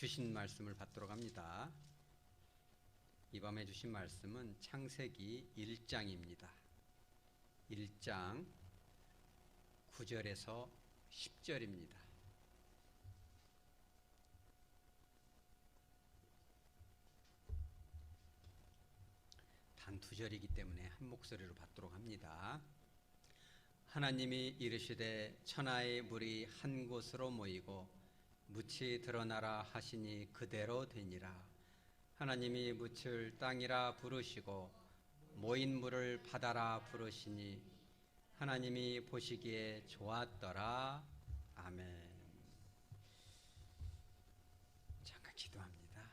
주신 말씀을 받도록 합니다. 이 밤에 주신 말씀은 창세기 1장입니다. 1장 9절에서 10절입니다. 단 2절이기 때문에 한 목소리로 받도록 합니다. 하나님이 이르시되 천하의 물이 한 곳으로 모이고 묻이 드러나라 하시니 그대로 되니라. 하나님이 묻을 땅이라 부르시고 모인 물을 바다라 부르시니 하나님이 보시기에 좋았더라. 아멘. 잠깐 기도합니다.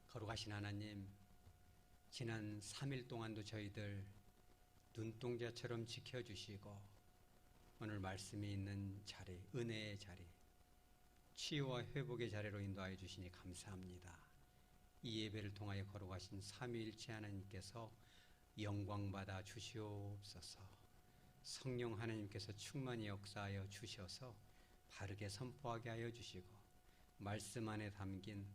거룩하신 하나님, 지난 3일 동안도 저희들 눈동자처럼 지켜주시고 오늘 말씀이 있는 자리, 은혜의 자리, 치유와 회복의 자리로 인도하여 주시니 감사합니다. 이 예배를 통하여 거룩하신 삼위일체 하나님께서 영광받아 주시옵소서. 성령 하나님께서 충만히 역사하여 주셔서 바르게 선포하게 하여 주시고 말씀 안에 담긴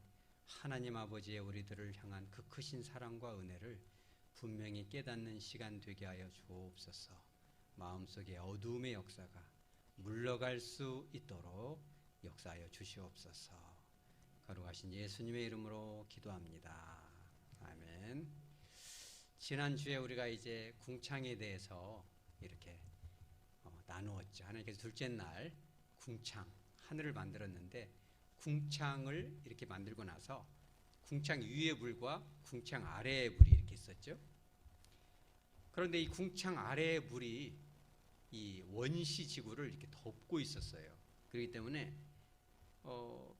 하나님 아버지의 우리들을 향한 그 크신 사랑과 은혜를 분명히 깨닫는 시간 되게 하여 주옵소서. 마음속에 어두움의 역사가 물러갈 수 있도록 역사하여 주시옵소서. 거룩하신 예수님의 이름으로 기도합니다. 아멘. 지난주에 우리가 이제 궁창에 대해서 이렇게 나누었죠. 하나님께서 둘째 날 궁창, 하늘을 만들었는데 궁창을 이렇게 만들고 나서 궁창 위의 물과 궁창 아래의 물이 이렇게 있었죠. 그런데 이 궁창 아래의 물이 이 원시 지구를 이렇게 덮고 있었어요. 그렇기 때문에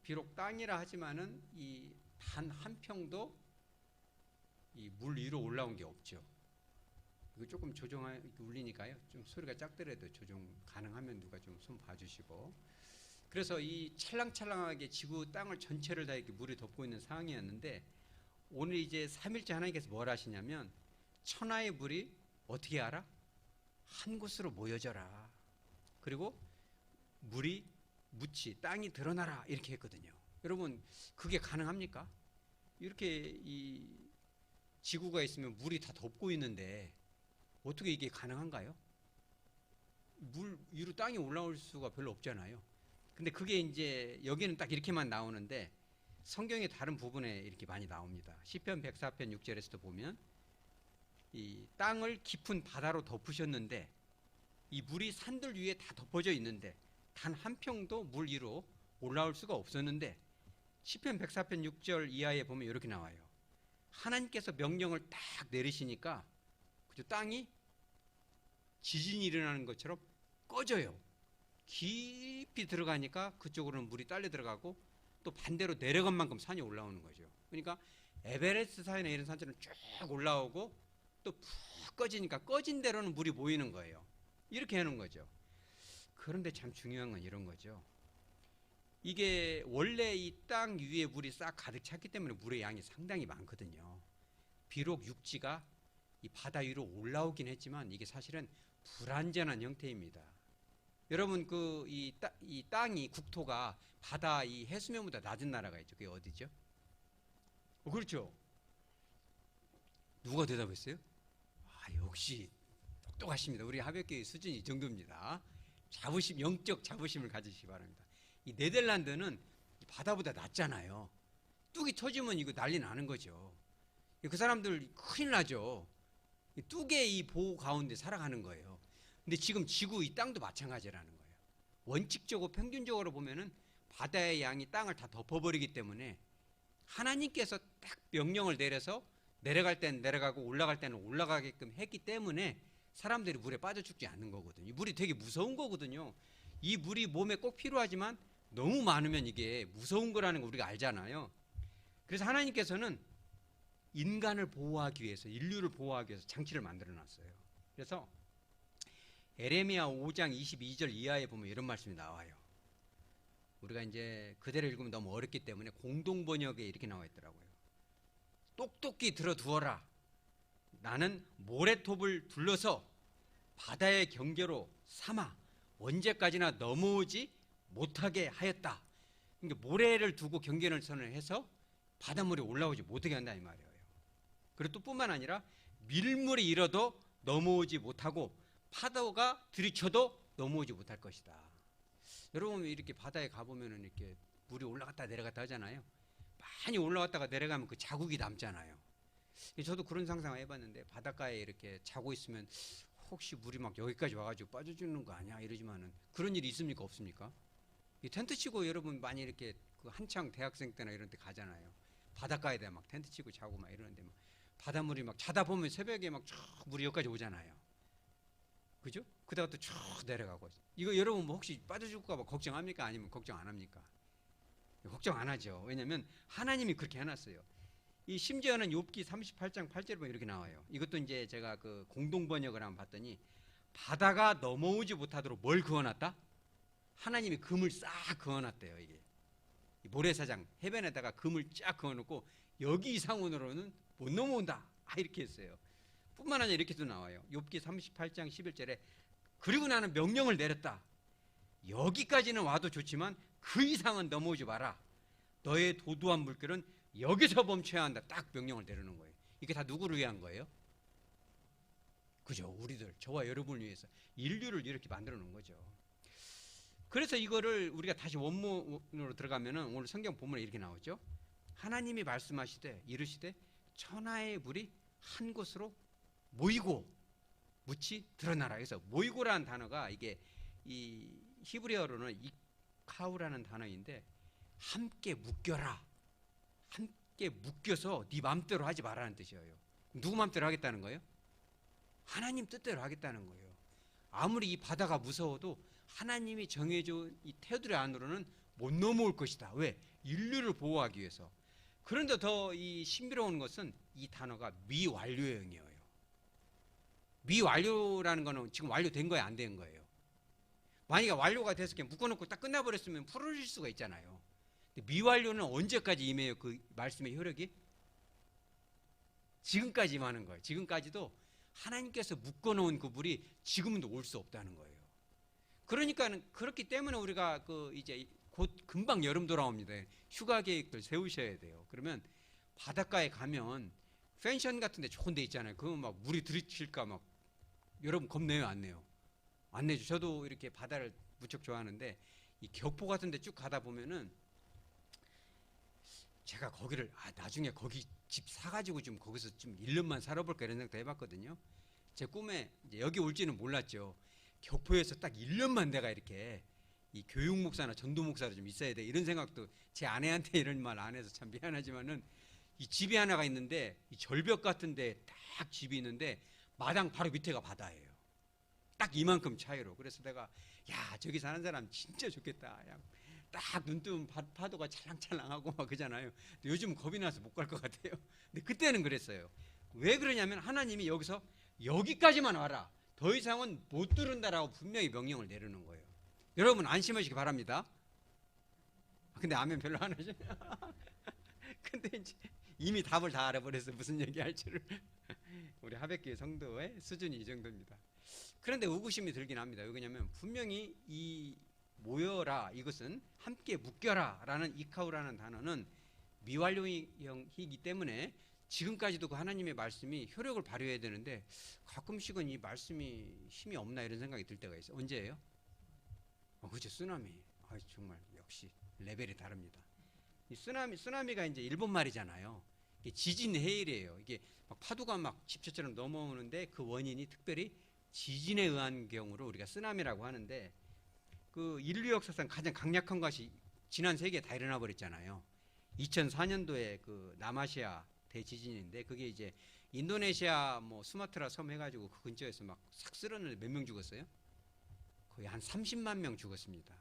비록 땅이라 하지만은 이 단 한 평도 이 물 위로 올라온 게 없죠. 이거 조금 울리니까요. 좀 소리가 작더라도 조정 가능하면 누가 좀 손 봐주시고. 그래서 이 찰랑찰랑하게 지구 땅을 전체를 다 이렇게 물이 덮고 있는 상황이었는데 오늘 이제 3일째 하나님께서 뭘 하시냐면 천하의 물이 어떻게 알아? 한 곳으로 모여져라. 그리고 묻이 땅이 드러나라 이렇게 했거든요. 여러분 그게 가능합니까? 이렇게 이 지구가 있으면 물이 다 덮고 있는데 어떻게 이게 가능한가요? 물 위로 땅이 올라올 수가 별로 없잖아요. 근데 그게 이제 여기는 딱 이렇게만 나오는데 성경의 다른 부분에 이렇게 많이 나옵니다. 시편 104편 6절에서도 보면 이 땅을 깊은 바다로 덮으셨는데 이 물이 산들 위에 다 덮어져 있는데 단 한 평도 물 위로 올라올 수가 없었는데 시편 104편 6절 이하에 보면 이렇게 나와요. 하나님께서 명령을 딱 내리시니까 그죠? 땅이 지진이 일어나는 것처럼 꺼져요. 깊이 들어가니까 그쪽으로는 물이 딸려 들어가고 또 반대로 내려간 만큼 산이 올라오는 거죠. 그러니까 에베레스트 산이나 이런 산처럼 쭉 올라오고 또 푹 꺼지니까 꺼진 대로는 물이 모이는 거예요. 이렇게 하는 거죠. 그런데 참 중요한 건 이런 거죠. 이게 원래 이 땅 위에 물이 싹 가득 찼기 때문에 물의 양이 상당히 많거든요. 비록 육지가 이 바다 위로 올라오긴 했지만 이게 사실은 불완전한 형태입니다. 여러분 이 땅이 국토가 바다 이 해수면보다 낮은 나라가 있죠. 그게 어디죠? 그렇죠. 누가 대답했어요? 역시 똑똑하십니다. 우리 하백교의 수준이 이 정도입니다. 영적 자부심을 가지시기 바랍니다. 이 네덜란드는 바다보다 낮잖아요. 뚝이 터지면 이거 난리 나는 거죠. 그 사람들 큰일 나죠. 뚝의 이 보호 가운데 살아가는 거예요. 근데 지금 지구 이 땅도 마찬가지라는 거예요. 원칙적으로 평균적으로 보면은 바다의 양이 땅을 다 덮어버리기 때문에 하나님께서 딱 명령을 내려서 내려갈 때는 내려가고 올라갈 때는 올라가게끔 했기 때문에 사람들이 물에 빠져 죽지 않는 거거든요. 이 물이 되게 무서운 거거든요. 이 물이 몸에 꼭 필요하지만 너무 많으면 이게 무서운 거라는 거 우리가 알잖아요. 그래서 하나님께서는 인간을 보호하기 위해서, 인류를 보호하기 위해서 장치를 만들어 놨어요. 그래서 에레미야 5장 22절 이하에 보면 이런 말씀이 나와요. 우리가 이제 그대로 읽으면 너무 어렵기 때문에 공동번역에 이렇게 나와 있더라고요. 똑똑히 들어두어라. 나는 모래톱을 둘러서 바다의 경계로 삼아 언제까지나 넘어오지 못하게 하였다. 그러니까 모래를 두고 경계선을 해서 바닷물이 올라오지 못하게 한다 이 말이에요. 그리고 또 뿐만 아니라 밀물이 일어도 넘어오지 못하고 파도가 들이쳐도 넘어오지 못할 것이다. 여러분 이렇게 바다에 가보면은 이렇게 물이 올라갔다 내려갔다 하잖아요. 많이 올라갔다가 내려가면 그 자국이 남잖아요. 저도 그런 상상을 해봤는데 바닷가에 이렇게 자고 있으면 혹시 물이 막 여기까지 와가지고 빠져주는 거 아니야 이러지만은 그런 일이 있습니까 없습니까? 이 텐트 치고 여러분 많이 이렇게 그 한창 대학생 때나 이런 때 가잖아요. 바닷가에다 막 텐트 치고 자고 막 이러는데 막 바닷물이 막 자다 보면 새벽에 막 쭉 물이 여기까지 오잖아요. 그죠? 그다가 또 쭉 내려가고. 이거 여러분 뭐 혹시 빠져줄까 봐 걱정합니까? 아니면 걱정 안 합니까? 걱정 안 하죠. 왜냐하면 하나님이 그렇게 해놨어요. 이 심지어는 욥기 38장 8절에 보면 이렇게 나와요. 이것도 이제 제가 그 공동 번역을 한번 봤더니 바다가 넘어오지 못하도록 뭘 그어놨다? 하나님이 금을 싹 그어놨대요. 이게 모래사장 해변에다가 금을 쫙 그어놓고 여기 이상으로는 못 넘어온다. 이렇게 했어요. 뿐만 아니라 이렇게도 나와요. 욥기 38장 11절에 그리고 나는 명령을 내렸다. 여기까지는 와도 좋지만 그 이상은 넘어오지 마라. 너의 도도한 물결은 여기서 멈춰야 한다. 딱 명령을 내리는 거예요. 이게 다 누구를 위한 거예요? 그죠? 우리들, 저와 여러분을 위해서 인류를 이렇게 만들어 놓은 거죠. 그래서 이거를 우리가 다시 원문으로 들어가면은 오늘 성경 본문에 이렇게 나오죠. 하나님이 말씀하시되 이르시되 천하의 물이 한 곳으로 모이고 묻이 드러나라. 그래서 모이고라는 단어가 이게 이 히브리어로는 이카우라는 단어인데 함께 묶여라. 함께 묶여서 네 맘대로 하지 말라는 뜻이에요. 누구 맘대로 하겠다는 거예요? 하나님 뜻대로 하겠다는 거예요. 아무리 이 바다가 무서워도 하나님이 정해준 이 테두리 안으로는 못 넘어올 것이다. 왜? 인류를 보호하기 위해서. 그런데 더 이 신비로운 것은 이 단어가 미완료형이에요. 미완료라는 거는 지금 완료된 거예요, 안 된 거예요? 만약에 완료가 돼서 그냥 묶어놓고 딱 끝나버렸으면 풀어질 수가 있잖아요. 근데 미완료는 언제까지 임해요? 그 말씀의 효력이? 지금까지 임하는 거예요. 지금까지도 하나님께서 묶어놓은 그 물이 지금도 올 수 없다는 거예요. 그러니까 그렇기 때문에 우리가 그 이제 곧 금방 여름 돌아옵니다. 휴가 계획들 세우셔야 돼요. 그러면 바닷가에 가면 펜션 같은 데 좋은 데 있잖아요. 그러면 막 물이 들이칠까 막 여러분 겁내요, 안 내요? 안 내죠. 저도 이렇게 바다를 무척 좋아하는데 이 격포 같은 데 쭉 가다 보면은 제가 거기를 나중에 거기 집 사가지고 좀 거기서 좀 1년만 살아볼까 이런 생각도 해봤거든요. 제 꿈에 이제 여기 올지는 몰랐죠. 격포에서 딱 1년만 내가 이렇게 이 교육 목사나 전도 목사로 좀 있어야 돼 이런 생각도 제 아내한테 이런 말 안 해서 참 미안하지만은 이 집이 하나가 있는데 이 절벽 같은데 딱 집이 있는데 마당 바로 밑에가 바다예요. 딱 이만큼 차이로. 그래서 내가 야 저기 사는 사람 진짜 좋겠다. 딱 눈 뜨면 파도가 찰랑찰랑하고 막 그러잖아요. 요즘 겁이 나서 못 갈 것 같아요. 근데 그때는 그랬어요. 왜 그러냐면 하나님이 여기서 여기까지만 와라. 더 이상은 못 들은다라고 분명히 명령을 내리는 거예요. 여러분 안심하시기 바랍니다. 근데 아멘 별로 안 하죠. 근데 이제 이미 답을 다 알아버려서 무슨 얘기할 줄을 우리 하백교회 성도의 수준이 이 정도입니다. 그런데 의구심이 들긴 합니다. 왜냐하면 분명히 이 모여라 이것은 함께 묶여라 라는 이카우라는 단어는 미완료형이기 때문에 지금까지도 그 하나님의 말씀이 효력을 발휘해야 되는데 가끔씩은 이 말씀이 힘이 없나 이런 생각이 들 때가 있어요. 언제예요? 그렇죠. 쓰나미. 정말 역시 레벨이 다릅니다. 이 쓰나미가 이제 일본 말이잖아요. 이게 지진 해일이에요. 이게 막 파도가 막 집처처럼 넘어오는데 그 원인이 특별히 지진에 의한 경우로 우리가 쓰나미라고 하는데 그 인류 역사상 가장 강력한 것이 지난 세계에 다 일어나 버렸잖아요. 2004년도에 그 남아시아 대지진인데 그게 이제 인도네시아 뭐 수마트라 섬 해가지고 그 근처에서 막 싹 쓸었는데 몇 명 죽었어요? 거의 한 30만 명 죽었습니다.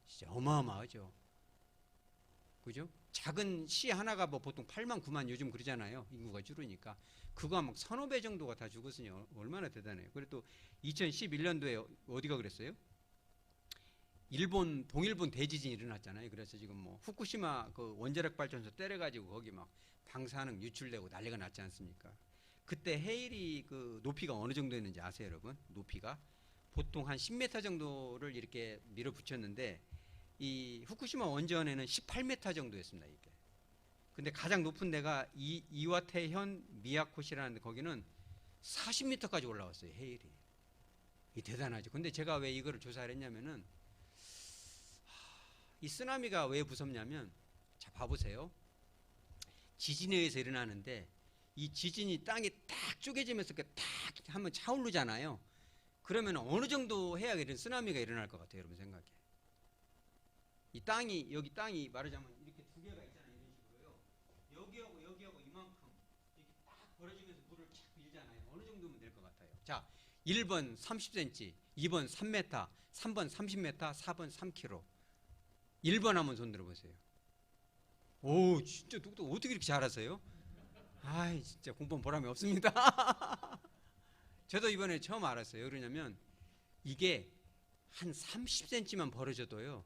진짜 어마어마하죠. 그죠? 작은 시 하나가 뭐 보통 8만 9만 요즘 그러잖아요. 인구가 줄으니까. 그거 막 1,500 정도가 다 죽었으니 얼마나 대단해요. 그리고 또 2011년도에 어디가 그랬어요? 일본 동일본 대지진이 일어났잖아요. 그래서 지금 뭐 후쿠시마 그 원자력 발전소 때려가지고 거기 막 방사능 유출되고 난리가 났지 않습니까? 그때 해일이 그 높이가 어느 정도였는지 아세요, 여러분? 높이가 보통 한 10m 정도를 이렇게 밀어붙였는데 이 후쿠시마 원전에는 18m 정도였습니다, 이게. 근데 가장 높은 데가 이와테현 미야코시라는 데, 거기는 40m까지 올라왔어요, 해일이. 이 대단하죠. 근데 제가 왜 이거를 조사를 했냐면은, 이 쓰나미가 왜 무섭냐면, 자, 봐보세요. 지진에 의해서 일어나는데, 이 지진이 땅이 딱 쪼개지면서 딱 하면 차오르잖아요. 그러면 어느 정도 해야 이런 쓰나미가 일어날 것 같아요, 여러분 생각에. 이 땅이, 여기 땅이 말하자면 이렇게 두 개가 있잖아요, 이런 식으로요. 여기하고 이만큼 이렇게 딱 벌어지면서 물을 착 밀잖아요. 어느 정도면 될 것 같아요. 자, 1번 30cm, 2번 3m, 3번 30m, 4번 3km. 1번 한번 손 들어보세요. 오, 진짜 똑똑, 어떻게 이렇게 잘하세요? 아이, 진짜 공부한 보람이 없습니다. 저도 이번에 처음 알았어요. 그러냐면 이게 한 30cm만 벌어져도요,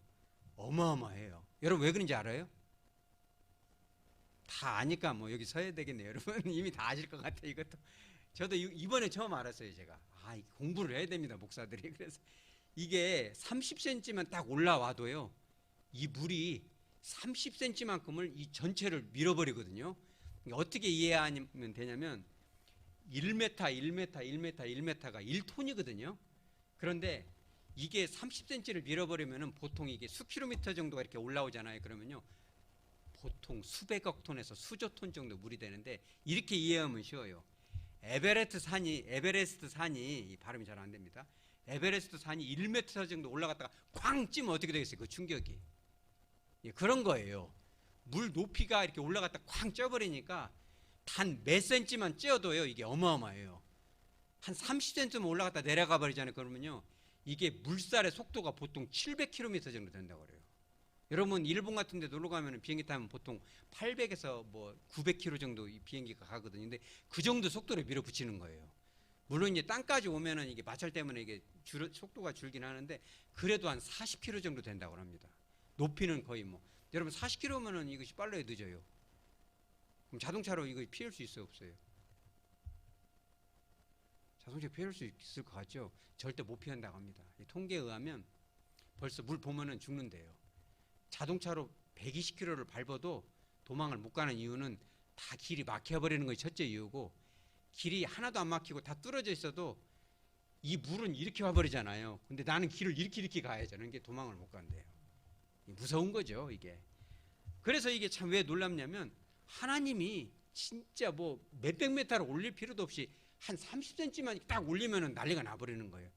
어마어마해요. 여러분 왜 그런지 알아요? 다 아니까 뭐 여기 서야 되겠네요. 여러분 이미 다 아실 것 같아요. 이것도 저도 이번에 처음 알았어요. 제가 공부를 해야 됩니다, 목사들이. 그래서 이게 30cm만 딱 올라와도요, 이 물이 30cm만큼을 이 전체를 밀어버리거든요. 어떻게 이해하면 되냐면 1m, 1m, 1m, 1m가 1톤이거든요. 그런데 이게 30cm를 밀어버리면 보통 이게 수킬로미터 정도가 이렇게 올라오잖아요. 그러면요, 보통 수백억 톤에서 수조 톤 정도 물이 되는데, 이렇게 이해하면 쉬워요. 에베레스트 산이 발음이 잘 안 됩니다. 에베레스트 산이 1m 정도 올라갔다가 쾅 찌면 어떻게 되겠어요? 그 충격이. 예, 그런 거예요. 물 높이가 이렇게 올라갔다 쾅 쪄버리니까 단 몇 센치만 쪄도요, 이게 어마어마해요. 한 30cm만 올라갔다 내려가 버리잖아요. 그러면요, 이게 물살의 속도가 보통 700km 정도 된다고 그래요. 여러분 일본 같은 데 놀러 가면 비행기 타면 보통 800에서 뭐 900km 정도 이 비행기가 가거든요. 근데 그 정도 속도로 밀어붙이는 거예요. 물론 이제 땅까지 오면은 이게 마찰 때문에 이게 속도가 줄긴 하는데, 그래도 한 40km 정도 된다고 합니다. 높이는 거의 뭐, 여러분 40km면은 이것이 빨라요, 늦어요? 그럼 자동차로 이거 피할 수 있어요, 없어요? 자동차 피할 수 있을 것 같죠? 절대 못 피한다고 합니다. 통계에 의하면 벌써 물 보면은 죽는데요. 자동차로 120km를 밟아도 도망을 못 가는 이유는 다 길이 막혀버리는 것이 첫째 이유고, 길이 하나도 안 막히고 다 뚫어져 있어도 이 물은 이렇게 와버리잖아요. 근데 나는 길을 이렇게 가야죠. 그런 게 도망을 못 간대요. 무서운 거죠, 이게. 그래서 이게 참 왜 놀랍냐면, 하나님이 진짜 뭐 몇백 미터를 올릴 필요도 없이 한 30cm만 딱 올리면 난리가 나버리는 거예요.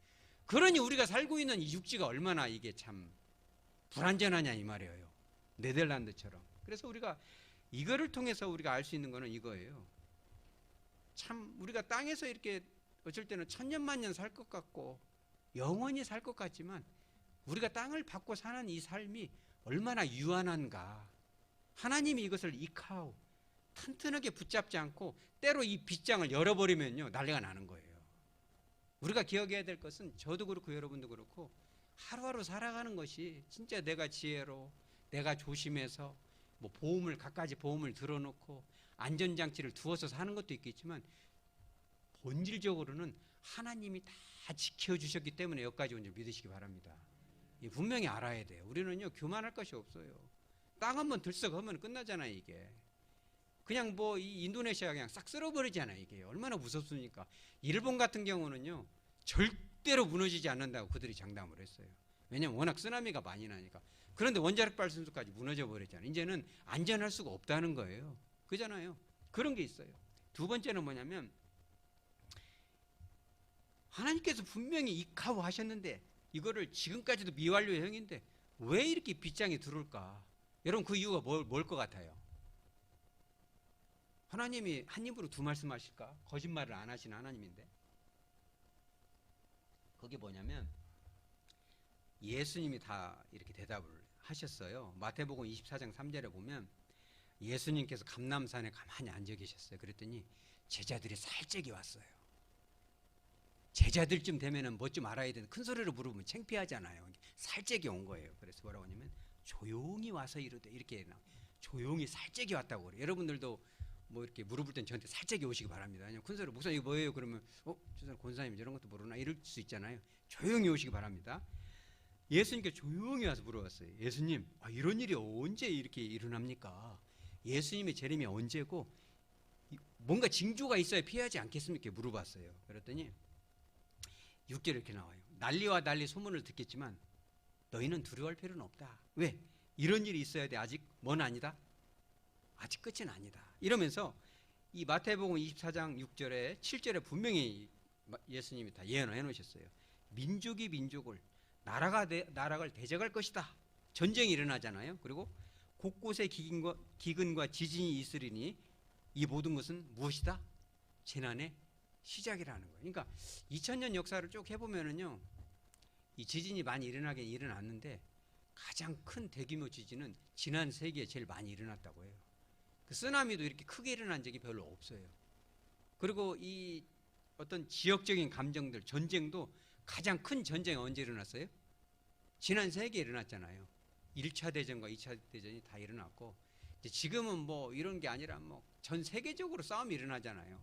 그러니 우리가 살고 있는 이 육지가 얼마나 이게 참 불안전하냐 이 말이에요. 네덜란드처럼. 그래서 우리가 이거를 통해서 우리가 알 수 있는 거는 이거예요. 참 우리가 땅에서 이렇게 어쩔 때는 천년만년 살 것 같고 영원히 살 것 같지만, 우리가 땅을 받고 사는 이 삶이 얼마나 유한한가. 하나님이 이것을 이카오 튼튼하게 붙잡지 않고 때로 이 빗장을 열어버리면요, 난리가 나는 거예요. 우리가 기억해야 될 것은, 저도 그렇고 여러분도 그렇고, 하루하루 살아가는 것이 진짜 내가 지혜로, 내가 조심해서 뭐 갖가지 보험을 들어놓고 안전장치를 두어서 사는 것도 있겠지만, 본질적으로는 하나님이 다 지켜주셨기 때문에 여기까지 온 줄 믿으시기 바랍니다. 분명히 알아야 돼요. 우리는요, 교만할 것이 없어요. 땅 한번 들썩하면 끝나잖아요, 이게. 그냥 뭐 이 인도네시아 그냥 싹 쓸어버리잖아요, 이게. 얼마나 무섭습니까? 일본 같은 경우는요, 절대로 무너지지 않는다고 그들이 장담을 했어요. 왜냐면 워낙 쓰나미가 많이 나니까. 그런데 원자력 발전소까지 무너져 버렸잖아요. 이제는 안전할 수가 없다는 거예요. 그잖아요. 그런 게 있어요. 두 번째는 뭐냐면, 하나님께서 분명히 이카오 하셨는데, 이거를 지금까지도 미완료형인데 왜 이렇게 빗장이 들어올까? 여러분 그 이유가 뭘 것 같아요? 하나님이 한 입으로 두 말씀 하실까? 거짓말을 안 하시는 하나님인데. 그게 뭐냐면, 예수님이 다 이렇게 대답을 하셨어요. 마태복음 24장 3절에 보면 예수님께서 감람산에 가만히 앉아 계셨어요. 그랬더니 제자들이 살짝이 왔어요. 제자들쯤 되면은 뭐 좀 알아야 되는데, 큰 소리로 물어보면 창피하잖아요. 살짝이 온 거예요. 그래서 뭐라고 하냐면, 조용히 와서 이르되, 이렇게 조용히 살짝이 왔다고 그래요. 여러분들도 뭐 이렇게 물어볼 땐 저한테 살짝이 오시기 바랍니다. 아니면 큰 소리로 목사님 이거 뭐예요? 그러면 저 사람 권사님 이런 것도 모르나 이럴 수 있잖아요. 조용히 오시기 바랍니다. 예수님께 조용히 와서 물어봤어요. 예수님, 이런 일이 언제 이렇게 일어납니까? 예수님의 재림이 언제고 뭔가 징조가 있어야 피하지 않겠습니까? 물어봤어요. 그랬더니 6절에 이렇게 나와요. 난리와 난리 소문을 듣겠지만 너희는 두려워할 필요는 없다. 왜? 이런 일이 있어야 돼. 아직 먼 아니다. 아직 끝은 아니다. 이러면서 이 마태복음 24장 6절에 7절에 분명히 예수님이 다 예언을 해놓으셨어요. 민족이 민족을, 나라가 나라를 대적할 것이다. 전쟁이 일어나잖아요. 그리고 곳곳에 기근과 지진이 있으리니 이 모든 것은 무엇이다? 재난의 시작이라는 거예요. 그러니까 2000년 역사를 쭉 해보면은요, 이 지진이 많이 일어나긴 일어났는데 가장 큰 대규모 지진은 지난 세기에 제일 많이 일어났다고 해요. 그 쓰나미도 이렇게 크게 일어난 적이 별로 없어요. 그리고 이 어떤 지역적인 감정들, 전쟁도 가장 큰 전쟁이 언제 일어났어요? 지난 세기에 일어났잖아요. 1차 대전과 2차 대전이 다 일어났고, 지금은 뭐 이런 게 아니라 뭐 전 세계적으로 싸움이 일어나잖아요.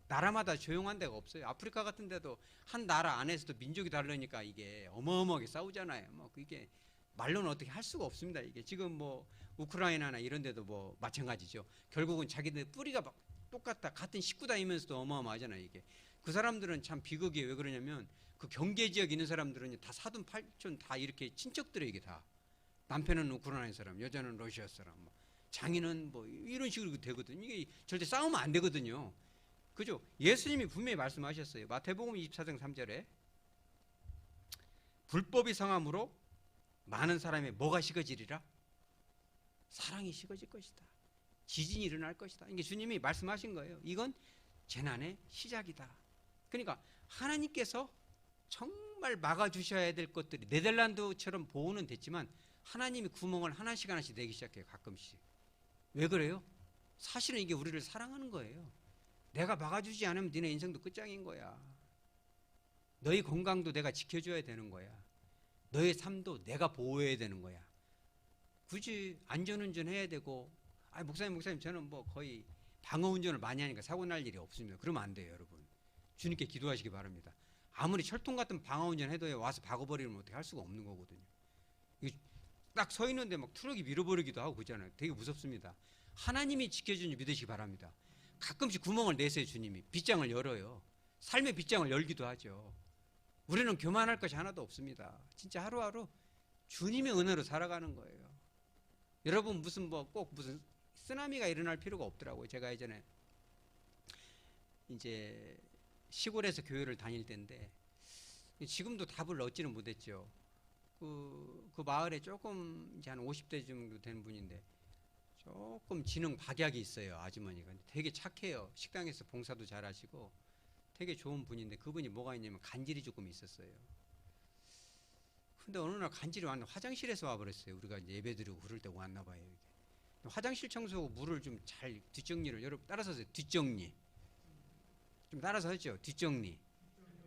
나라마다 조용한 데가 없어요. 아프리카 같은 데도 한 나라 안에서도 민족이 다르니까 이게 어마어마하게 싸우잖아요. 뭐 이게 말로는 어떻게 할 수가 없습니다. 이게 지금 뭐 우크라이나나 이런 데도 뭐 마찬가지죠. 결국은 자기들 뿌리가 막 똑같다. 같은 식구다이면서도 어마어마하잖아요. 이게 그 사람들은 참 비극이 왜 그러냐면 그 경계 지역에 있는 사람들은 다 사돈 팔촌 다 이렇게 친척들이 이게 다 남편은 우크라이나 사람, 여자는 러시아 사람, 뭐 장인은 뭐 이런 식으로 되거든요. 이게 절대 싸우면 안 되거든요. 그죠? 예수님이 분명히 말씀하셨어요. 마태복음 24장 3절에 불법이 성함으로 많은 사람의 뭐가 식어지리라? 사랑이 식어질 것이다. 지진이 일어날 것이다. 이게 주님이 말씀하신 거예요. 이건 재난의 시작이다. 그러니까 하나님께서 정말 막아주셔야 될 것들이 네덜란드처럼 보호는 됐지만 하나님이 구멍을 하나씩 하나씩 내기 시작해요. 가끔씩. 왜 그래요? 사실은 이게 우리를 사랑하는 거예요. 내가 막아주지 않으면 너네 인생도 끝장인 거야. 너희 건강도 내가 지켜줘야 되는 거야. 너의 삶도 내가 보호해야 되는 거야. 굳이 안전운전 해야 되고, 목사님 저는 뭐 거의 방어운전을 많이 하니까 사고 날 일이 없습니다. 그러면 안 돼요, 여러분. 주님께 기도하시기 바랍니다. 아무리 철통 같은 방어운전 해도 와서 박아버리면 어떻게 할 수가 없는 거거든요. 딱 서 있는데 막 트럭이 밀어버리기도 하고 그러잖아요. 되게 무섭습니다. 하나님이 지켜주니 믿으시기 바랍니다. 가끔씩 구멍을 내세요. 주님이 빗장을 열어요. 삶의 빗장을 열기도 하죠. 우리는 교만할 것이 하나도 없습니다. 진짜 하루하루 주님의 은혜로 살아가는 거예요. 여러분 무슨 꼭 무슨 쓰나미가 일어날 필요가 없더라고요. 제가 예전에 이제 시골에서 교회를 다닐 때인데 지금도 답을 얻지는 못했죠. 그 마을에 조금 이제 한 50대 정도 된 분인데 조금 지능 박약이 있어요. 아주머니가 되게 착해요. 식당에서 봉사도 잘하시고 되게 좋은 분인데 그분이 뭐가 있냐면 간질이 조금 있었어요. 근데 어느 날 간질이 왔는데 화장실에서 와버렸어요. 우리가 이제 예배드리고 그럴 때 왔나 봐요. 이게. 화장실 청소하고 물을 좀 잘 뒷정리를 여러분 따라서 하세요. 뒷정리 좀 따라서 하죠. 뒷정리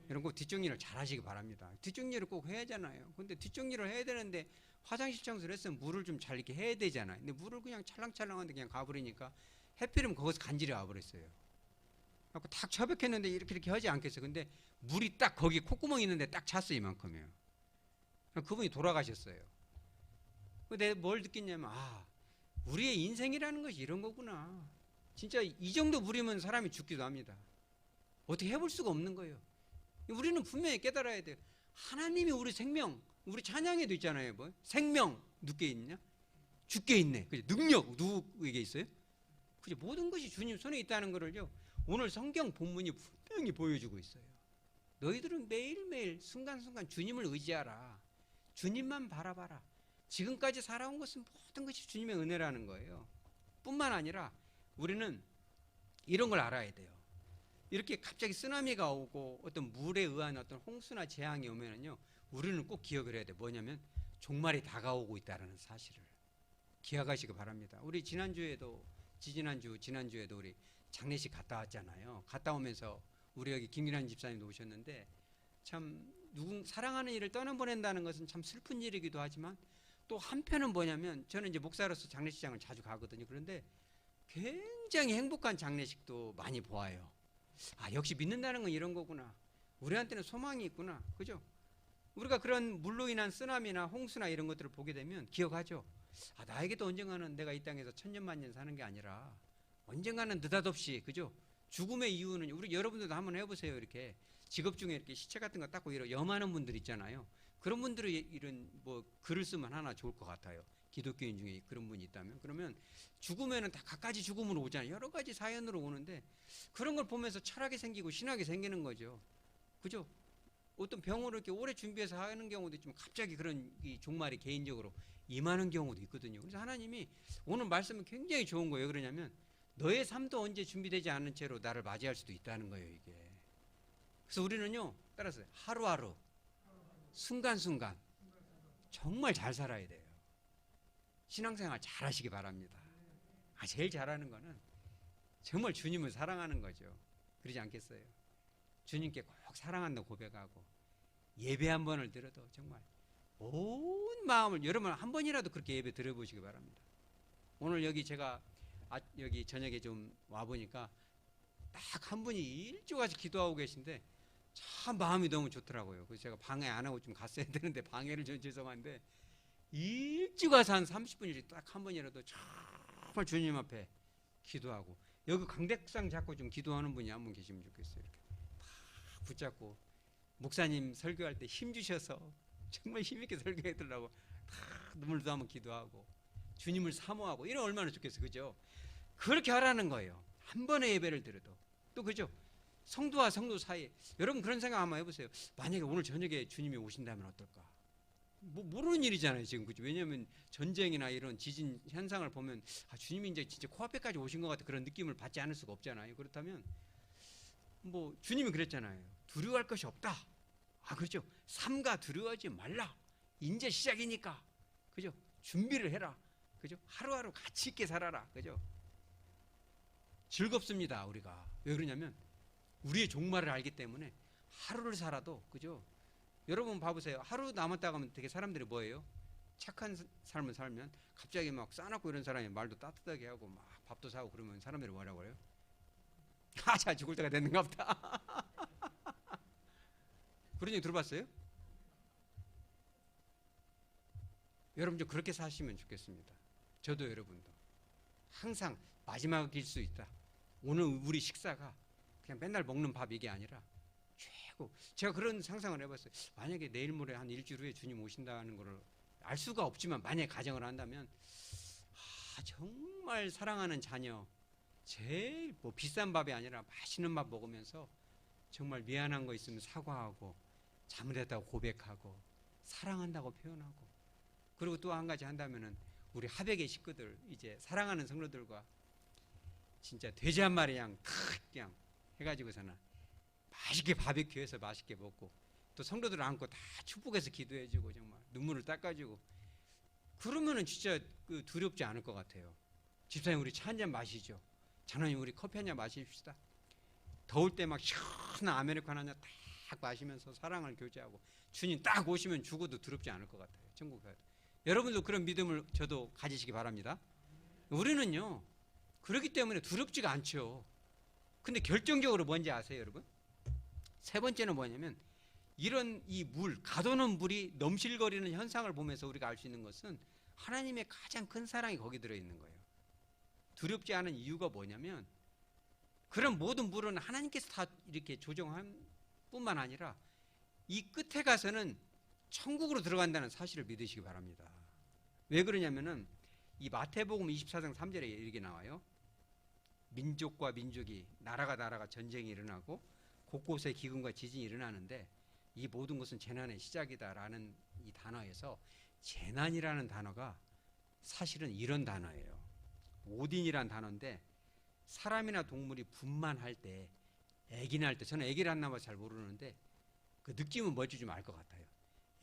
이런 거 뒷정리를 잘 하시기 바랍니다. 뒷정리를 꼭 해야 하잖아요. 근데 뒷정리를 해야 되는데 화장실 청소를 했으면 물을 좀 잘 이렇게 해야 되잖아요. 근데 물을 그냥 찰랑찰랑한데 그냥 가버리니까 해필이면 거기서 간질이 와버렸어요. 그래서 딱 처박혔는데 이렇게 하지 않겠어요. 근데 물이 딱 거기 콧구멍 있는데 딱 찼어요. 이만큼이요. 그분이 돌아가셨어요. 내가 뭘 느꼈냐면 우리의 인생이라는 것이 이런 거구나. 진짜 이 정도 물이면 사람이 죽기도 합니다. 어떻게 해볼 수가 없는 거예요. 우리는 분명히 깨달아야 돼요. 하나님이 우리 생명, 우리 찬양에도 있잖아요. 뭐 생명 누게 있냐? 주께 있네. 그죠? 능력 누구에게 있어요? 그죠? 모든 것이 주님 손에 있다는 것을요. 오늘 성경 본문이 분명히 보여주고 있어요. 너희들은 매일매일 순간순간 주님을 의지하라. 주님만 바라봐라. 지금까지 살아온 것은 모든 것이 주님의 은혜라는 거예요. 뿐만 아니라 우리는 이런 걸 알아야 돼요. 이렇게 갑자기 쓰나미가 오고 어떤 물에 의한 어떤 홍수나 재앙이 오면은요, 우리는 꼭 기억을 해야 돼. 뭐냐면 종말이 다가오고 있다는 사실을 기억하시기 바랍니다. 우리 지난주에도 지난주에도 우리 장례식 갔다 왔잖아요. 갔다 오면서 우리 여기 김기란 집사님도 오셨는데 참 사랑하는 이를 떠나보낸다는 것은 참 슬픈 일이기도 하지만 또 한편은 뭐냐면 저는 이제 목사로서 장례식장을 자주 가거든요. 그런데 굉장히 행복한 장례식도 많이 보아요. 역시 믿는다는 건 이런 거구나. 우리한테는 소망이 있구나. 그죠? 우리가 그런 물로 인한 쓰나미나 홍수나 이런 것들을 보게 되면 기억하죠. 나에게도 언젠가는 내가 이 땅에서 천년만년 사는 게 아니라 언젠가는 느닷없이, 그죠? 죽음의 이유는, 우리 여러분들도 한번 해보세요. 이렇게 직업 중에 이렇게 시체 같은 거 닦고 이런 염하는 분들 있잖아요. 그런 분들이 이런 뭐 글을 쓰면 하나 좋을 것 같아요. 기독교인 중에 그런 분이 있다면. 그러면 죽으면은 다 각가지 죽음으로 오잖아요. 여러 가지 사연으로 오는데 그런 걸 보면서 철학이 생기고 신학이 생기는 거죠. 그죠? 어떤 병으로 이렇게 오래 준비해서 하는 경우도 있지만 갑자기 그런 이 종말이 개인적으로 임하는 경우도 있거든요. 그래서 하나님이 오늘 말씀은 굉장히 좋은 거예요. 그러냐면 너의 삶도 언제 준비되지 않은 채로 나를 맞이할 수도 있다는 거예요, 이게. 그래서 우리는요, 따라서 하루하루, 순간순간 정말 잘 살아야 돼요. 신앙생활 잘 하시기 바랍니다. 제일 잘하는 거는 정말 주님을 사랑하는 거죠. 그러지 않겠어요? 주님께 꼭 사랑한다고 고백하고 예배 한 번을 들어도 정말 온 마음을, 여러분 한 번이라도 그렇게 예배 들어보시기 바랍니다. 오늘 여기 제가 여기 저녁에 좀 와보니까 딱 한 분이 일주같이 기도하고 계신데 참 마음이 너무 좋더라고요. 그래서 제가 방해 안 하고 좀 갔어야 되는데 방해를 좀 죄송한데 일주가서 한 30분씩 딱 한 번이라도 정말 주님 앞에 기도하고, 여기 강대상 잡고 좀 기도하는 분이 한 분 계시면 좋겠어요. 이렇게 딱 붙잡고 목사님 설교할 때 힘 주셔서 정말 힘있게 설교해드리라고 다 눈물도 한번 기도하고 주님을 사모하고 이런 얼마나 좋겠어요. 그죠? 그렇게 하라는 거예요. 한 번의 예배를 드려도. 또 그죠? 성도와 성도 사이에 여러분 그런 생각 한번 해보세요. 만약에 오늘 저녁에 주님이 오신다면 어떨까? 모르는 일이잖아요 지금. 그죠? 왜냐하면 전쟁이나 이런 지진 현상을 보면 주님이 이제 진짜 코앞에까지 오신 것 같은 그런 느낌을 받지 않을 수가 없잖아요. 그렇다면 뭐 주님이 그랬잖아요. 두려워할 것이 없다. 그렇죠. 삼가 두려워하지 말라. 이제 시작이니까. 그죠? 준비를 해라. 그죠? 하루하루 가치 있게 살아라. 그죠? 즐겁습니다 우리가. 왜 그러냐면 우리의 종말을 알기 때문에 하루를 살아도, 그죠? 여러분 봐보세요. 하루 남았다고 하면 되게 사람들이 뭐예요? 착한 삶을 살면 갑자기 막 싸납고 이런 사람이 말도 따뜻하게 하고 막 밥도 사고 그러면 사람들이 뭐라고 해요? 자 죽을 때가 됐는가 보다. 그런 얘기 들어봤어요? 여러분 좀 그렇게 사시면 좋겠습니다. 저도 여러분도 항상 마지막일 수 있다. 오늘 우리 식사가 그냥 맨날 먹는 밥 이게 아니라 최고. 제가 그런 상상을 해봤어요. 만약에 내일 모레 한 일주일 후에 주님 오신다는 걸 알 수가 없지만 만약에 가정을 한다면 정말 사랑하는 자녀 제일 뭐 비싼 밥이 아니라 맛있는 밥 먹으면서 정말 미안한 거 있으면 사과하고 잘못했다고 고백하고 사랑한다고 표현하고, 그리고 또 한 가지 한다면은 우리 하백의 식구들 이제 사랑하는 성도들과 진짜 돼지 한 마리 양 탁 그냥 해가지고서는 맛있게 바비큐해서 맛있게 먹고 또 성도들을 안고 다 축복해서 기도해주고 정말 눈물을 닦아주고, 그러면은 진짜 두렵지 않을 것 같아요. 집사님 우리 차 한잔 마시죠. 장로님 우리 커피 한잔 마십시다. 더울 때 막 시원한 아메리카노 한잔 딱 마시면서 사랑을 교제하고 주님 딱 오시면 죽어도 두렵지 않을 것 같아요. 천국 가도. 여러분도 그런 믿음을 저도 가지시기 바랍니다. 우리는요 그렇기 때문에 두렵지가 않죠. 근데 결정적으로 뭔지 아세요 여러분? 세 번째는 뭐냐면 이런 이 물, 가둬놓은 물이 넘실거리는 현상을 보면서 우리가 알 수 있는 것은 하나님의 가장 큰 사랑이 거기 들어있는 거예요. 두렵지 않은 이유가 뭐냐면 그런 모든 물은 하나님께서 다 이렇게 조정한 뿐만 아니라 이 끝에 가서는 천국으로 들어간다는 사실을 믿으시기 바랍니다. 왜 그러냐면은 이 마태복음 24장 3절에 이렇게 나와요. 민족과 민족이, 나라가 전쟁이 일어나고 곳곳에 기근과 지진이 일어나는데 이 모든 것은 재난의 시작이다라는 이 단어에서 재난이라는 단어가 사실은 이런 단어예요. 오딘이라는 단어인데 사람이나 동물이 분만할 때, 아기 낳을 때, 저는 아기를 안 낳아서 잘 모르는데 그 느낌은 뭔지 좀 알 것 같아요.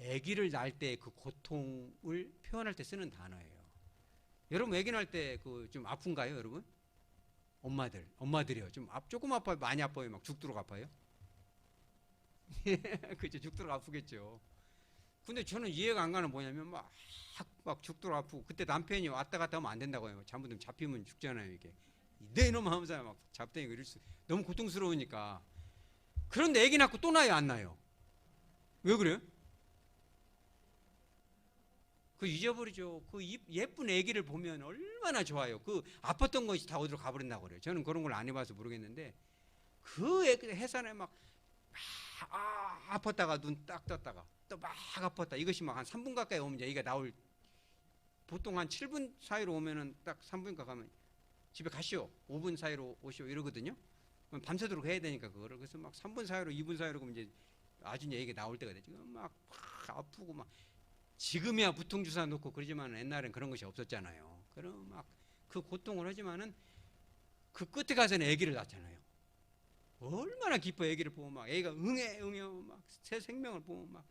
아기를 낳을 때 그 고통을 표현할 때 쓰는 단어예요. 여러분 아기 낳을 때 그 좀 아픈가요, 여러분? 엄마들이요. 조금 아파요, 많이 아파요, 막 죽도록 아파요? 그죠, 죽도록 아프겠죠. 근데 저는 이해가 안 가는 뭐냐면 막 죽도록 아프고, 그때 남편이 왔다 갔다 하면 안 된다고 해요. 잘못하면 잡히면 죽잖아요, 이게. 내 놈 하면서 막 잡다니까 이럴 수, 너무 고통스러우니까. 그런데 아기 낳고 또 나요, 안 나요? 왜 그래요? 그 잊어버리죠. 그 예쁜 아기를 보면 얼마나 좋아요. 그 아팠던 것이 다 어디로 가버린다고 그래요. 저는 그런 걸 안 해봐서 모르겠는데 그 애기 해산에 막 아팠다가 눈 딱 떴다가 또 막 아팠다. 이것이 막 한 3분 가까이 오면 얘기가 나올, 보통 한 7분 사이로 오면은 딱 3분 가까이 집에 가시오. 5분 사이로 오시오 이러거든요. 밤새도록 해야 되니까 그거를. 그래서 막 3분 사이로 2분 사이로 그러면 이제 아주 얘기가 나올 때가 되죠. 막 아프고 막 지금이야 부통주사 놓고 그러지만 옛날엔 그런 것이 없었잖아요. 그럼 막 그 고통을 하지만은 그 끝에 가서는 아기를 낳잖아요. 얼마나 기뻐. 아기를 보면 막 애가 응애 막 새 생명을 보면 막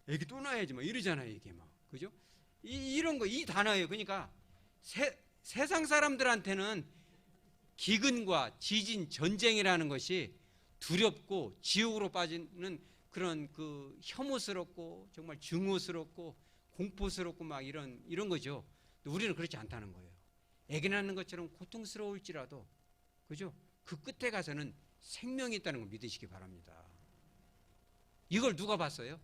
아기 또 낳아야지 막 이러잖아요. 이게 막 그죠? 이런 거 이 단어예요. 그러니까 세상 사람들한테는 기근과 지진, 전쟁이라는 것이 두렵고 지옥으로 빠지는 그런 그 혐오스럽고 정말 증오스럽고 공포스럽고 막 이런 거죠. 우리는 그렇지 않다는 거예요. 애기 낳는 것처럼 고통스러울지라도 그죠? 그 끝에 가서는 생명이 있다는 걸 믿으시기 바랍니다. 이걸 누가 봤어요?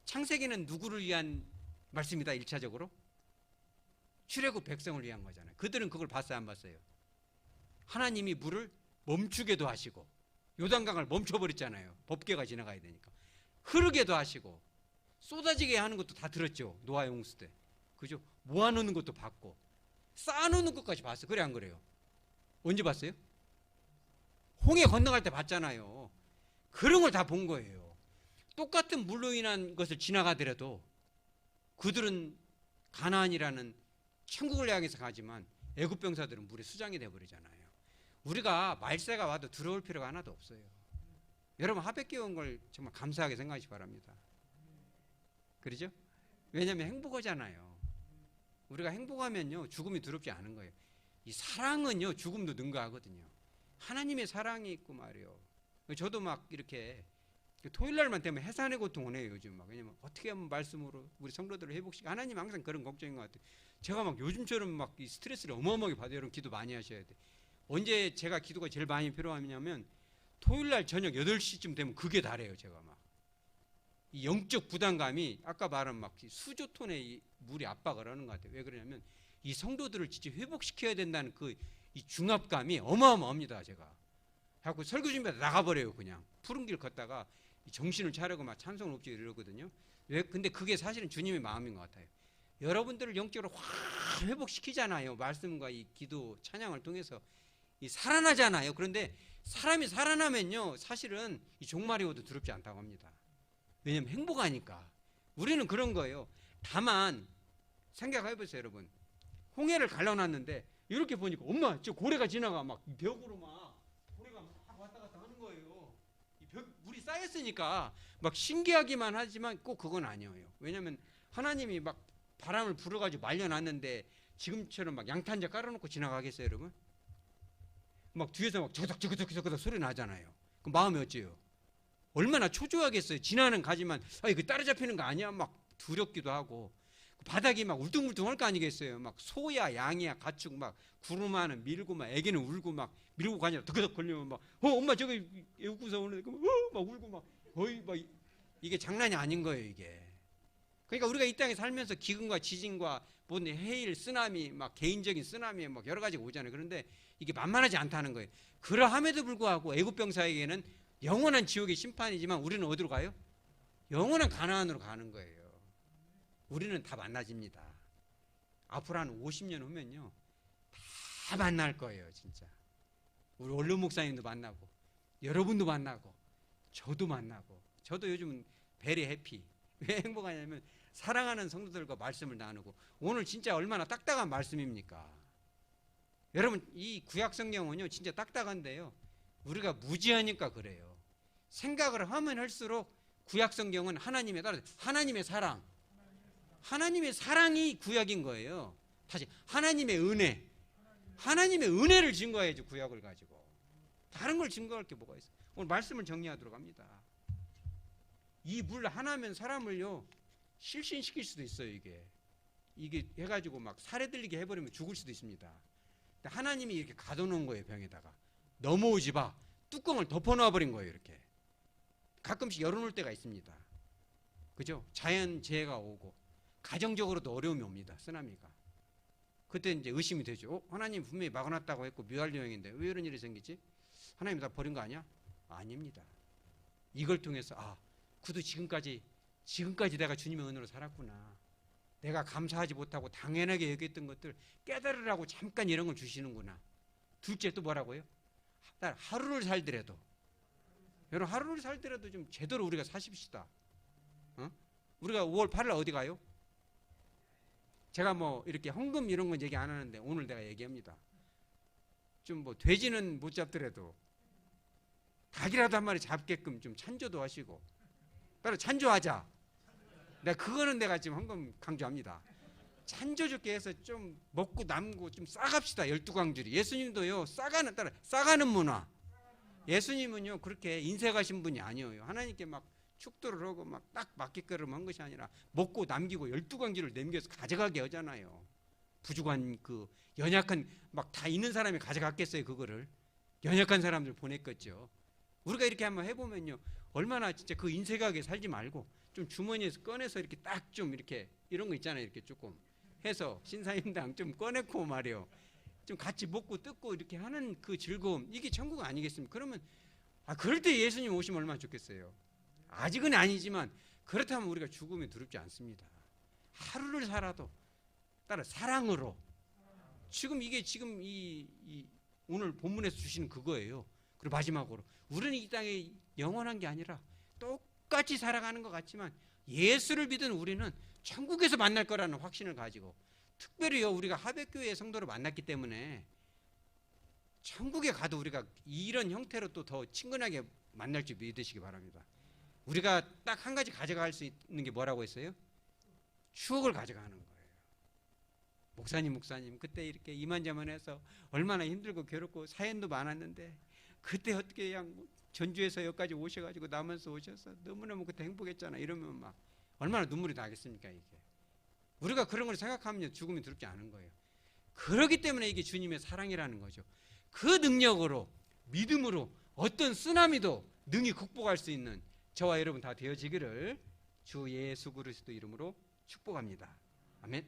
창세기는 누구를 위한 말씀이다 1차적으로? 출애굽 백성을 위한 거잖아요. 그들은 그걸 봤어요, 안 봤어요? 하나님이 물을 멈추게도 하시고 요단강을 멈춰버렸잖아요. 법궤가 지나가야 되니까. 흐르게도 하시고 쏟아지게 하는 것도 다 들었죠. 노아 용수 때. 그죠? 모아놓는 것도 봤고 쌓아놓는 것까지 봤어요. 그래 안 그래요? 언제 봤어요? 홍해 건너갈 때 봤잖아요. 그런 걸 다 본 거예요. 똑같은 물로 인한 것을 지나가더라도 그들은 가나안이라는 천국을 향해서 가지만 애굽 병사들은 물에 수장이 돼버리잖아요. 우리가 말세가 와도 두려울 필요가 하나도 없어요. 여러분 하백기 온 걸 정말 감사하게 생각하시기 바랍니다. 그러죠? 왜냐하면 행복하잖아요. 우리가 행복하면요 죽음이 두렵지 않은 거예요. 이 사랑은요 죽음도 능가하거든요. 하나님의 사랑이 있고 말이요. 저도 막 이렇게 토요일 날만 되면 해산의 고통을 해요 요즘 막. 왜냐면 어떻게 하면 말씀으로 우리 성도들을 회복시키고, 하나님 항상 그런 걱정인 것 같아요. 제가 막 요즘처럼 막 이 스트레스를 어마어마하게 받아요. 여러분 기도 많이 하셔야 돼. 언제 제가 기도가 제일 많이 필요하냐면 토요일 날 저녁 8시쯤 되면 그게 다래요. 제가 막 이 영적 부담감이 아까 말한 막 수조톤의 이 물이 압박을 하는 것 같아요. 왜 그러냐면 이 성도들을 진짜 회복시켜야 된다는 그 이 중압감이 어마어마합니다. 제가 하고 설교 준비하다 나가버려요. 그냥 푸른 길 걷다가 정신을 차리고 막 찬송을 엎지 이러거든요. 왜? 근데 그게 사실은 주님의 마음인 것 같아요. 여러분들을 영적으로 확 회복시키잖아요. 말씀과 이 기도 찬양을 통해서 이 살아나잖아요. 그런데 사람이 살아나면요 사실은 이 종말이 오도 두렵지 않다고 합니다. 왜냐하면 행복하니까. 우리는 그런 거예요. 다만 생각해보세요. 여러분 홍해를 갈라놨는데 이렇게 보니까 엄마 저 고래가 지나가 막 벽으로 막 고래가 막 왔다 갔다 하는 거예요. 이 벽 물이 쌓였으니까 막 신기하기만 하지만 꼭 그건 아니에요. 왜냐하면 하나님이 막 바람을 불어가지고 말려놨는데 지금처럼 막 양탄자 깔아놓고 지나가겠어요, 여러분? 막 뒤에서 막 저그덕 소리 나잖아요. 그럼 마음이 어째요? 얼마나 초조하겠어요. 지나는 가지만 이거 따라잡히는 거 아니야? 막 두렵기도 하고 바닥이 막 울퉁불퉁할 거 아니겠어요? 막 소야 양이야 가축 막 구르마는 밀고 막 애기는 울고 막 밀고 가냐 덕덕 걸리면 막 엄마 저기 애국구서 오는데 막 울고 막 거의 막 이게 장난이 아닌 거예요 이게. 그러니까 우리가 이 땅에 살면서 기근과 지진과 모든 해일, 쓰나미, 막 개인적인 쓰나미 막 여러 가지가 오잖아요. 그런데 이게 만만하지 않다는 거예요. 그러함에도 불구하고 애굽 병사에게는 영원한 지옥의 심판이지만 우리는 어디로 가요? 영원한 가나안으로 가는 거예요. 우리는 다 만나집니다. 앞으로 한 50년 후면요 다 만날 거예요. 진짜 우리 원룸 목사님도 만나고 여러분도 만나고 저도 만나고. 저도 요즘은 베리 해피. 왜 행복하냐면 사랑하는 성도들과 말씀을 나누고. 오늘 진짜 얼마나 딱딱한 말씀입니까? 여러분 이 구약 성경은요 진짜 딱딱한데요 우리가 무지하니까 그래요. 생각을 하면 할수록 구약 성경은 하나님의 따라 하나님의 사랑, 하나님의 사랑이 구약인 거예요. 다시 하나님의 은혜, 하나님의 은혜를 증거해야죠. 구약을 가지고 다른 걸 증거할 게 뭐가 있어요? 오늘 말씀을 정리하도록 합니다. 이 물 하나면 사람을요 실신시킬 수도 있어요. 이게 해가지고 막 살해 들리게 해버리면 죽을 수도 있습니다. 하나님이 이렇게 가둬놓은 거예요. 병에다가 넘어오지 마. 뚜껑을 덮어놔버린 거예요. 이렇게 가끔씩 열어놓을 때가 있습니다. 그죠? 자연재해가 오고 가정적으로도 어려움이 옵니다. 쓰나미가. 그때 이제 의심이 되죠. 하나님 분명히 막아놨다고 했고 묘할 여행인데 왜 이런 일이 생기지? 하나님 다 버린 거 아니야? 아닙니다. 이걸 통해서 그도 지금까지 내가 주님의 은혜로 살았구나. 내가 감사하지 못하고 당연하게 여겼던 것들 깨달으라고 잠깐 이런 걸 주시는구나. 둘째 또 뭐라고요? 하루를 살더라도 여러분 하루를 살더라도 좀 제대로 우리가 사십시다. 우리가 5월 8일 어디 가요? 제가 뭐 이렇게 헌금 이런 건 얘기 안 하는데 오늘 내가 얘기합니다. 좀 뭐 돼지는 못 잡더라도 닭이라도 한 마리 잡게끔 좀 찬조도 하시고 따로 찬조하자. 그거는 내가 지금 헌금 강조합니다. 찬조 죽게 해서 좀 먹고 남고 좀 싸갑시다. 12광주리. 예수님도요 싸가는 문화. 예수님은요 그렇게 인색하신 분이 아니에요. 하나님께 막 축도를 하고 막 딱 맞게끔 한 것이 아니라 먹고 남기고 12광주를 남겨서 가져가게 하잖아요. 부족한 그 연약한 막 다 있는 사람이 가져갔겠어요. 그거를 연약한 사람들 보냈겠죠. 우리가 이렇게 한번 해보면요 얼마나 진짜 그 인색하게 살지 말고 좀 주머니에서 꺼내서 이렇게 딱 좀 이렇게 이런 거 있잖아요. 이렇게 조금 해서 신사임당 좀 꺼내고 말이요 좀 같이 먹고 뜯고 이렇게 하는 그 즐거움, 이게 천국 아니겠습니까? 그러면 그럴 때 예수님 오시면 얼마나 좋겠어요. 아직은 아니지만 그렇다면 우리가 죽음이 두렵지 않습니다. 하루를 살아도 따라 사랑으로 지금 이게 지금 이 오늘 본문에서 주시는 그거예요. 그리고 마지막으로 우리는 이 땅에 영원한 게 아니라 똑같이 살아가는 것 같지만 예수를 믿은 우리는 천국에서 만날 거라는 확신을 가지고 특별히요 우리가 하백교회 성도를 만났기 때문에 천국에 가도 우리가 이런 형태로 또 더 친근하게 만날 줄 믿으시기 바랍니다. 우리가 딱 한 가지 가져갈 수 있는 게 뭐라고 했어요? 추억을 가져가는 거예요. 목사님 그때 이렇게 이만저만해서 얼마나 힘들고 괴롭고 사연도 많았는데 그때 어떻게 그냥 전주에서 여기까지 오셔가지고 남원서 오셔서 너무너무 그때 행복했잖아. 이러면 막 얼마나 눈물이 나겠습니까? 이게 우리가 그런 걸 생각하면 죽음이 두렵지 않은 거예요. 그렇기 때문에 이게 주님의 사랑이라는 거죠. 그 능력으로 믿음으로 어떤 쓰나미도 능히 극복할 수 있는 저와 여러분 다 되어지기를 주 예수 그리스도 이름으로 축복합니다. 아멘.